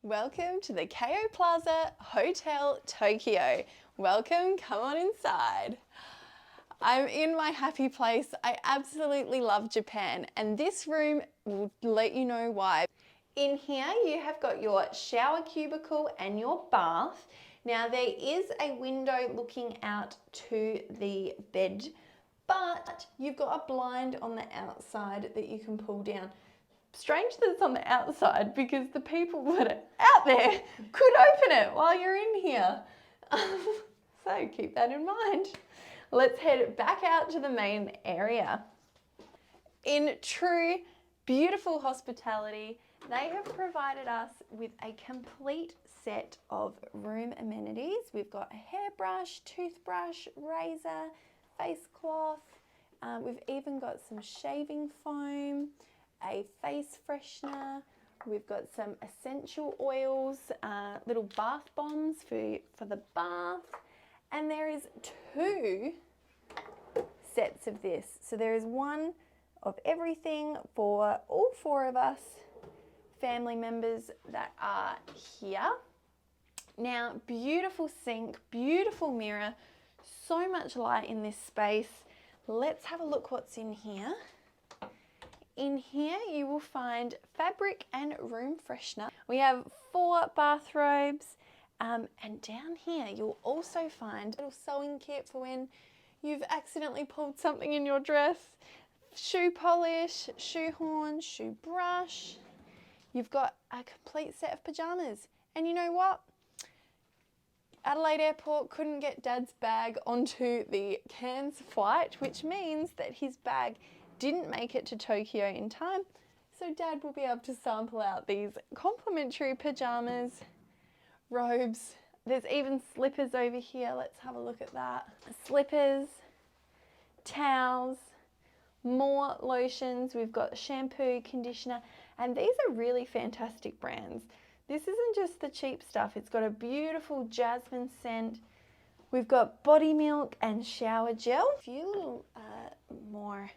Welcome to the Keio Plaza Hotel Tokyo. Welcome, come on inside. I'm in my happy place. I absolutely love Japan, and this room will let you know why. In here you have got your shower cubicle and your bath. Now there is a window looking out to the bed, but you've got a blind on the outside that you can pull down. Strange that it's on the outside because the people that are out there could open it while you're in here. So keep that in mind. Let's head back out to the main area. In true beautiful hospitality, they have provided us with a complete set of room amenities. We've got a hairbrush, toothbrush, razor, face cloth. We've even got some shaving foam, a face freshener. We've got some essential oils, little bath bombs for the bath. And there is two sets of this. So there is one of everything for all four of us family members that are here. Now, beautiful sink, beautiful mirror, so much light in this space. Let's have a look what's in here. In here you will find fabric and room freshener. We have 4 bathrobes, and down here you'll also find a little sewing kit for when you've accidentally pulled something in your dress, shoe polish, shoe horn, shoe brush. You've got a complete set of pajamas. And you know what? Adelaide Airport couldn't get Dad's bag onto the Cairns flight, which means that his bag didn't make it to Tokyo in time. So Dad will be able to sample out these complimentary pajamas, robes. There's even slippers over here. Let's have a look at that. Slippers, towels, more lotions. We've got shampoo, conditioner, and these are really fantastic brands. This isn't just the cheap stuff. It's got a beautiful jasmine scent. We've got body milk and shower gel. A few little more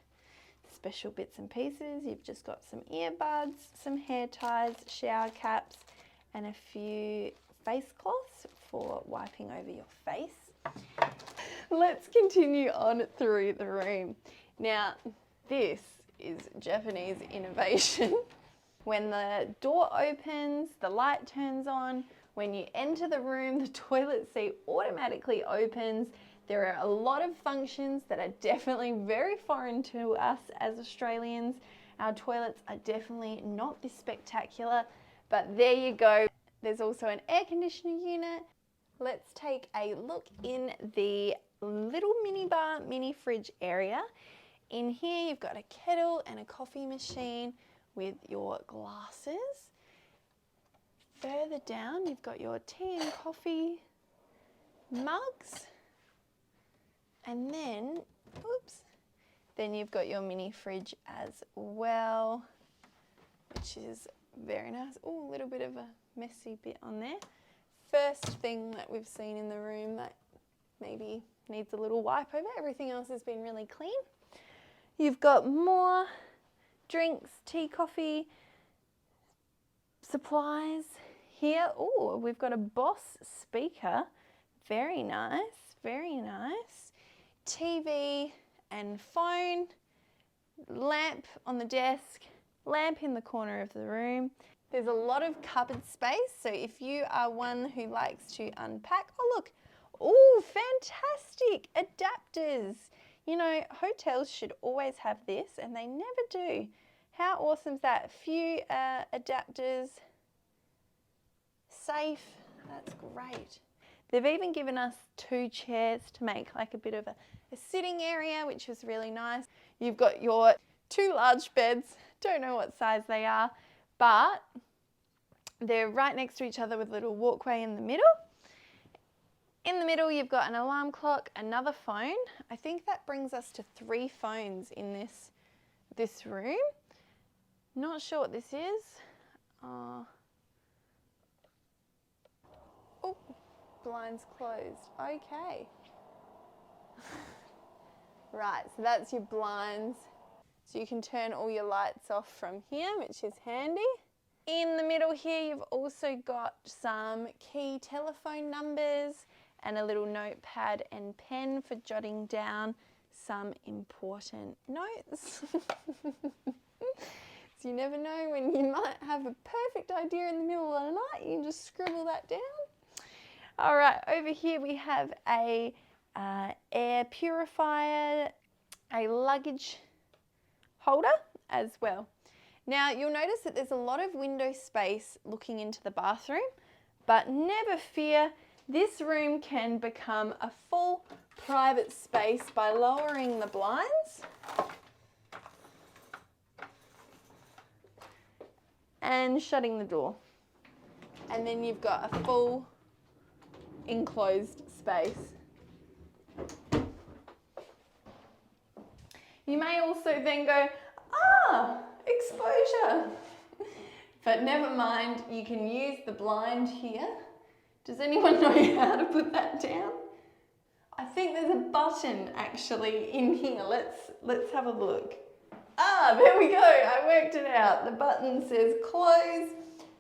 special bits and pieces. You've just got some earbuds, some hair ties, shower caps, and a few face cloths for wiping over your face. Let's continue on through the room. Now, this is Japanese innovation. When the door opens, the light turns on. When you enter the room, the toilet seat automatically opens. There are a lot of functions that are definitely very foreign to us as Australians. Our toilets are definitely not this spectacular, but there you go. There's also an air conditioner unit. Let's take a look in the little minibar, mini fridge area. In here, you've got a kettle and a coffee machine with your glasses. Further down, you've got your tea and coffee mugs. And then, then you've got your mini fridge as well, which is very nice. Oh, a little bit of a messy bit on there. First thing that we've seen in the room that maybe needs a little wipe over. Everything else has been really clean. You've got more drinks, tea, coffee, supplies here. Oh, we've got a Boss speaker. Very nice, very nice. TV and phone, lamp on the desk, lamp in the corner of the room. There's a lot of cupboard space, so if you are one who likes to unpack, oh look, oh, fantastic, adapters. You know, hotels should always have this, and they never do. How awesome is that? A few adapters, safe, that's great. They've even given us 2 chairs to make like a bit of a sitting area, which is really nice. You've got your 2 large beds, don't know what size they are, but they're right next to each other with a little walkway in the middle. In the middle, you've got an alarm clock, another phone. I think that brings us to 3 phones in this room. Not sure what this is. Oh, blinds closed. Okay. Right, so that's your blinds. So you can turn all your lights off from here, which is handy. In the middle here, you've also got some key telephone numbers and a little notepad and pen for jotting down some important notes. So you never know when you might have a perfect idea in the middle of the night, you can just scribble that down. All right, over here we have a air purifier, a luggage holder as well. Now you'll notice that there's a lot of window space looking into the bathroom, but never fear, this room can become a full private space by lowering the blinds and shutting the door. And then you've got a full enclosed space. You may also then go, exposure. But never mind, you can use the blind here. Does anyone know how to put that down? I think there's a button actually in here. Let's have a look. There we go, I worked it out. The button says close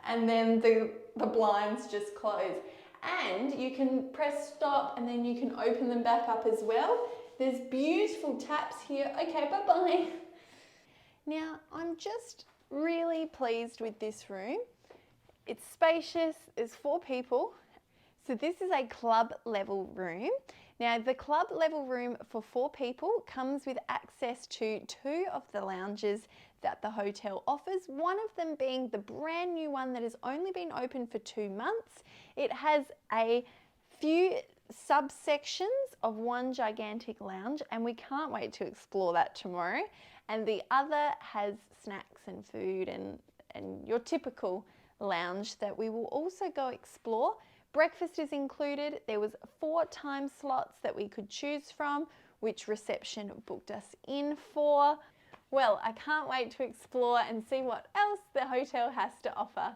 and then the blinds just close. And you can press stop and then you can open them back up as well. There's beautiful taps here. Okay, bye-bye. Now, I'm just really pleased with this room. It's spacious, there's 4 people. So this is a club level room. Now, the club level room for 4 people comes with access to 2 of the lounges that the hotel offers, one of them being the brand new one that has only been open for 2 months. It has a few subsections of one gigantic lounge and we can't wait to explore that tomorrow. And the other has snacks and food and your typical lounge that we will also go explore. Breakfast is included. There was 4 time slots that we could choose from, which reception booked us in for. Well, I can't wait to explore and see what else the hotel has to offer.